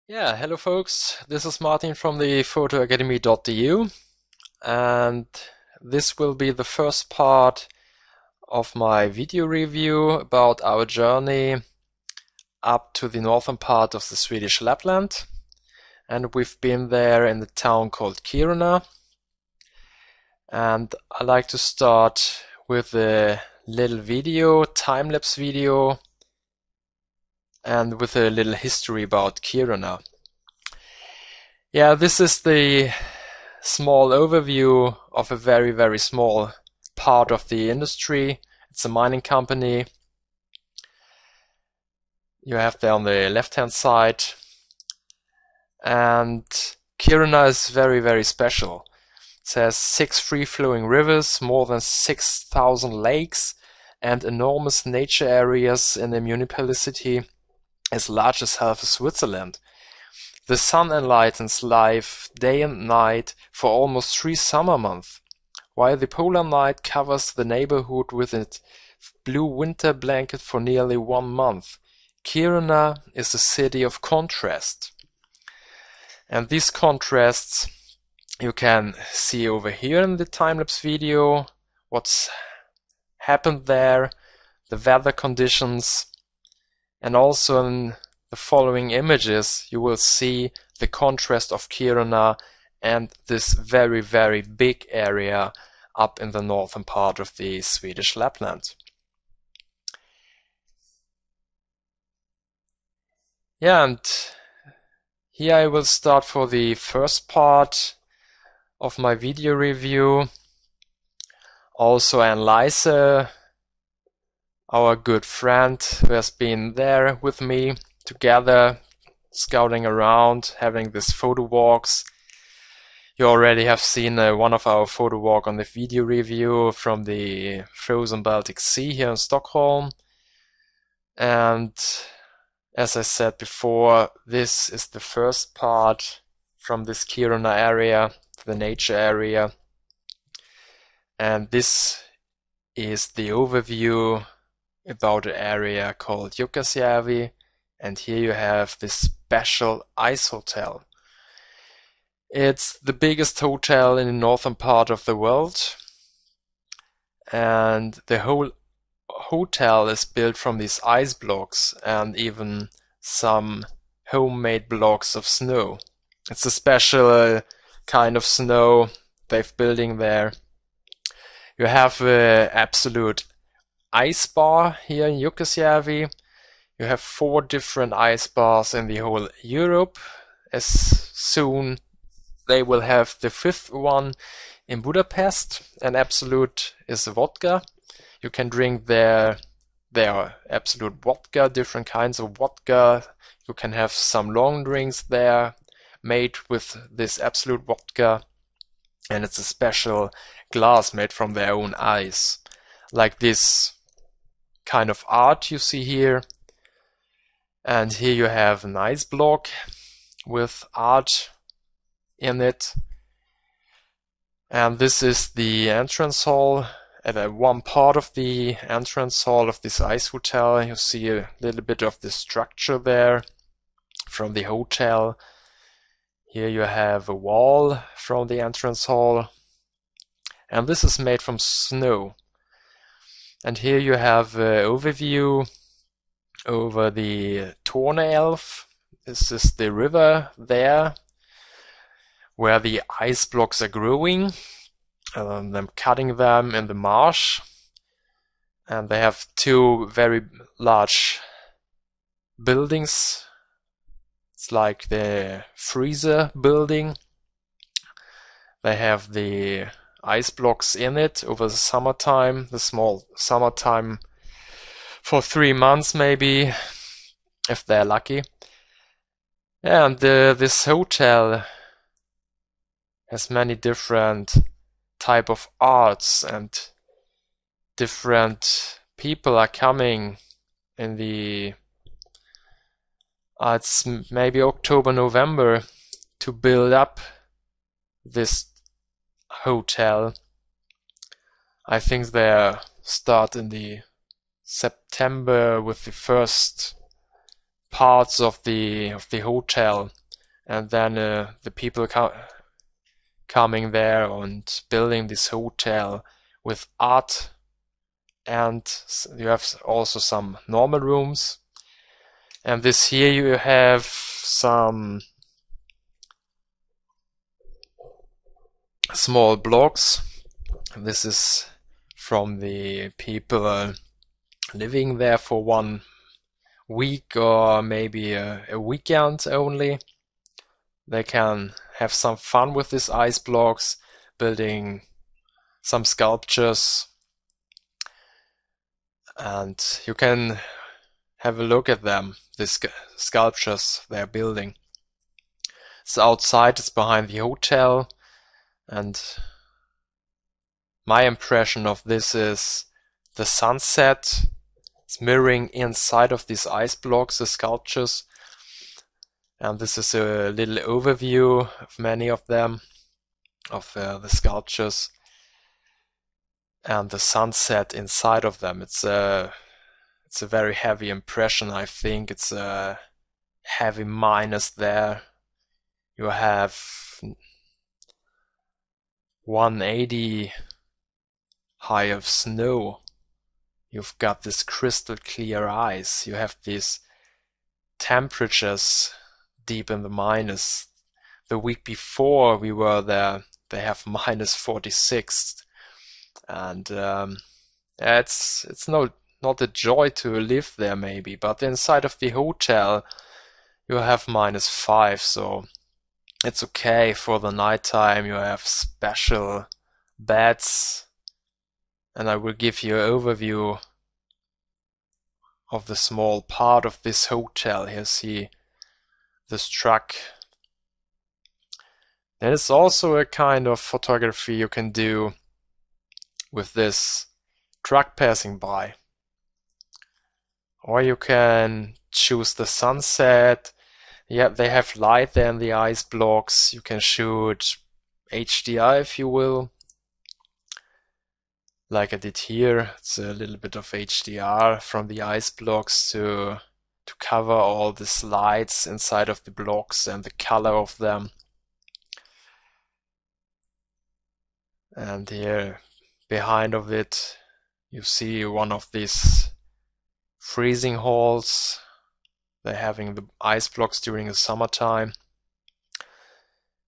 Yeah, hello folks. This is Martin from the photoacademy.eu, and this will be the first part of my video review about our journey up to the northern part of the Swedish Lapland. And we've been there in the town called Kiruna. And I like to start with a little video, time-lapse video, and with a little history about Kiruna. Yeah, this is the small overview of a very, very small part of the industry. It's a mining company. You have there on the left-hand side. And Kiruna is very, very special. It has 6 free-flowing rivers, more than 6,000 lakes, and enormous nature areas in the municipality as large as half of Switzerland. The sun enlightens life day and night for almost 3 summer months, while the polar night covers the neighborhood with its blue winter blanket for nearly 1 month. Kiruna is a city of contrast. And these contrasts you can see over here in the time-lapse video, what's happened there, the weather conditions, and also in the following images you will see the contrast of Kiruna and this very, very big area up in the northern part of the Swedish Lapland. Yeah, and here I will start for the first part of my video review. Also analyze our good friend who has been there with me together, scouting around, having these photo walks. You already have seen one of our photo walk on the video review from the frozen Baltic Sea here in Stockholm. And as I said before, this is the first part from this Kiruna area, the nature area. And this is the overview about an area called Jukkasjärvi. And here you have this special ice hotel. It's the biggest hotel in the northern part of the world. And the whole hotel is built from these ice blocks and even some homemade blocks of snow. It's a special kind of snow they've building there. You have an absolute ice bar here in Jukkasjärvi. You have 4 different ice bars in the whole Europe. As soon they will have the 5th one in Budapest. And absolute is vodka. You can drink their absolute vodka, different kinds of vodka. You can have some long drinks there made with this absolute vodka. And it's a special glass made from their own ice. Like this kind of art you see here. And here you have an ice block with art in it. And this is the entrance hall. At one part of the entrance hall of this ice hotel, you see a little bit of the structure there from the hotel. Here you have a wall from the entrance hall. And this is made from snow. And here you have an overview over the Torneälv. This is the river there where the ice blocks are growing. I'm cutting them in the marsh. And they have 2 very large buildings. It's like the freezer building. They have the ice blocks in it over the summertime, the small summertime for 3 months maybe, if they're lucky. And this hotel has many different type of arts, and different people are coming in the it's maybe October, November to build up this hotel. I think they start in the September with the first parts of the hotel, and then the people coming there and building this hotel with art, and you have also some normal rooms. And this here you have some small blocks. This is from the people living there for 1 week or maybe a weekend only. They can have some fun with these ice blocks, building some sculptures, and you can have a look at them, these sculptures they're building. So outside, it's behind the hotel, and my impression of this is the sunset. It's mirroring inside of these ice blocks, the sculptures. And this is a little overview of many of them, of the sculptures, and the sunset inside of them. It's a very heavy impression. I think it's a heavy minus there. You have 180 high of snow. You've got this crystal clear ice. You have these temperatures deep in the minus. The week before we were there, they have minus 46, and it's not a joy to live there maybe, but inside of the hotel you have minus 5, so it's okay for the nighttime. You have special beds, and I will give you an overview of the small part of this hotel. Here, see this truck. And it's also a kind of photography you can do with this truck passing by. Or you can choose the sunset. Yeah, they have light there in the ice blocks. You can shoot HDR if you will. Like I did here, it's a little bit of HDR from the ice blocks to cover all these lights inside of the blocks and the color of them. And here behind of it you see one of these freezing halls. They're having the ice blocks during the summertime.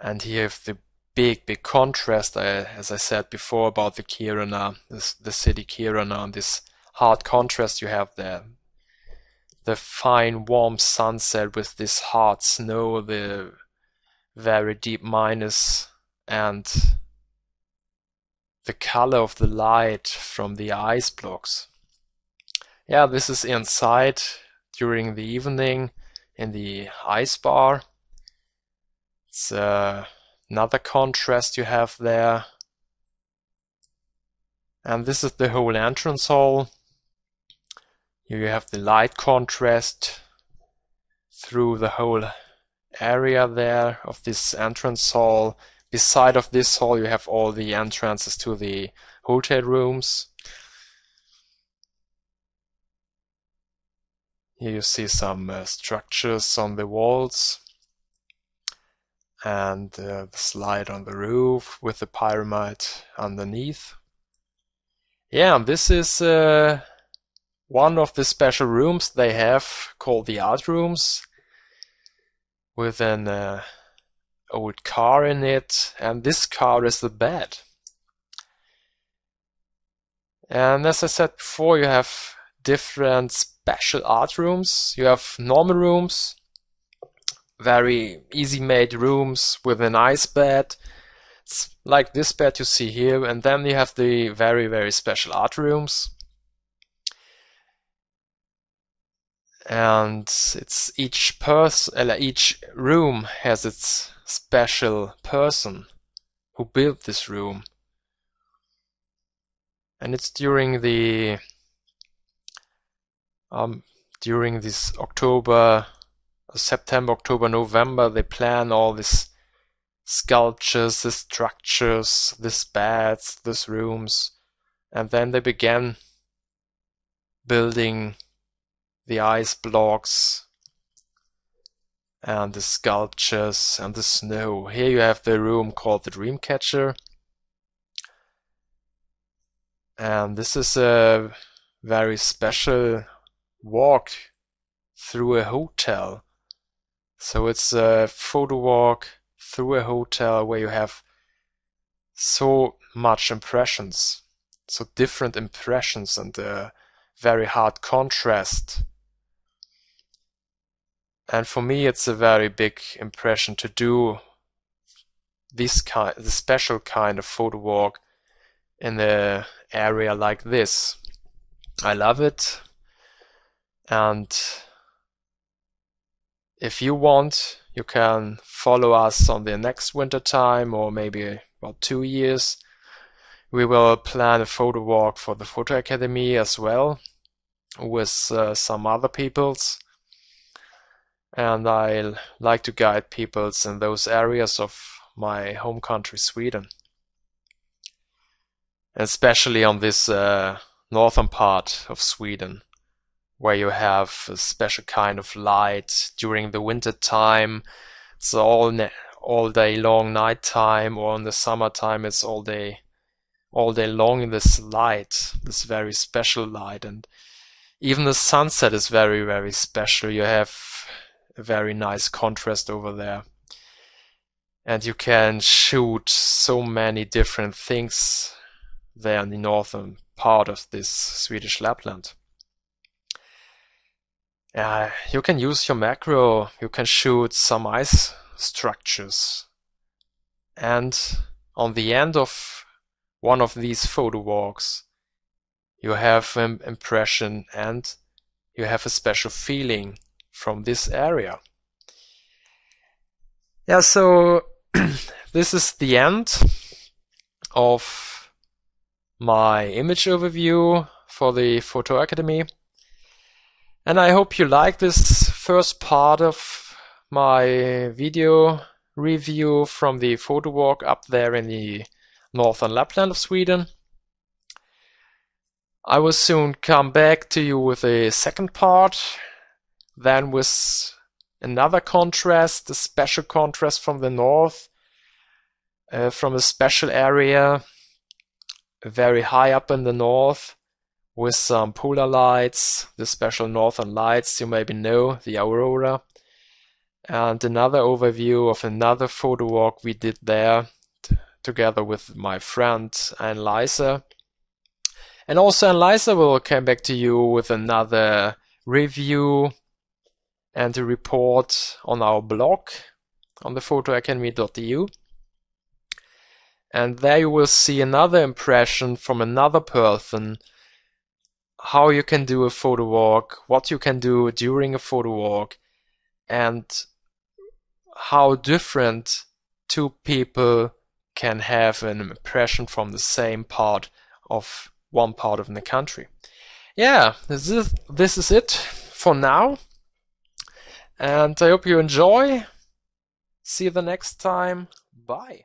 And here the big contrast, as I said before, about the Kiruna, the city Kiruna, and this hard contrast you have there. The fine warm sunset with this hard snow, the very deep minus, and the color of the light from the ice blocks. Yeah, this is inside during the evening in the ice bar. It's another contrast you have there. And this is the whole entrance hall. Here you have the light contrast through the whole area there of this entrance hall. Beside of this hall you have all the entrances to the hotel rooms. Here you see some structures on the walls, and the slide on the roof with the pyramid underneath. Yeah, and this is one of the special rooms they have called the art rooms, with an old car in it, and this car is the bed. And as I said before, you have different special art rooms. You have normal rooms, very easy made rooms with an ice bed. It's like this bed you see here, and then you have the very special art rooms. And it's each room has its special person who built this room. And it's during this September, October, November, they plan all these sculptures, these structures, these beds, these rooms, and then they began building the ice blocks and the sculptures and the snow. Here you have the room called the Dreamcatcher. And this is a very special walk through a hotel. So it's a photo walk through a hotel where you have so much impressions, so different impressions, and a very hard contrast. And for me, it's a very big impression to do the special kind of photo walk in an area like this. I love it. And if you want, you can follow us on the next winter time, or maybe about 2 years. We will plan a photo walk for the Photo Academy as well, with some other peoples. And I like to guide peoples in those areas of my home country, Sweden. Especially on this northern part of Sweden, where you have a special kind of light during the winter time. It's all day long night time, or in the summertime it's all day long in this light, this very special light. And even the sunset is very, very special. You have a very nice contrast over there. And you can shoot so many different things there in the northern part of this Swedish Lapland. You can use your macro, you can shoot some ice structures. And on the end of one of these photo walks, you have an impression and you have a special feeling from this area. Yeah, so this is the end of my image overview for the Photo Academy. And I hope you like this first part of my video review from the photo walk up there in the northern Lapland of Sweden. I will soon come back to you with a second part, then with another contrast, a special contrast from the north, from a special area very high up in the north, with some polar lights, the special northern lights you maybe know, the aurora, and another overview of another photo walk we did there together with my friend Anne-Lisa. And also Anne-Lisa will come back to you with another review and a report on our blog on the photoacademy.eu. And there you will see another impression from another person, how you can do a photo walk, what you can do during a photo walk, and how different two people can have an impression from the same part of one part of the country. Yeah, this is it for now, and I hope you enjoy. See you the next time. Bye.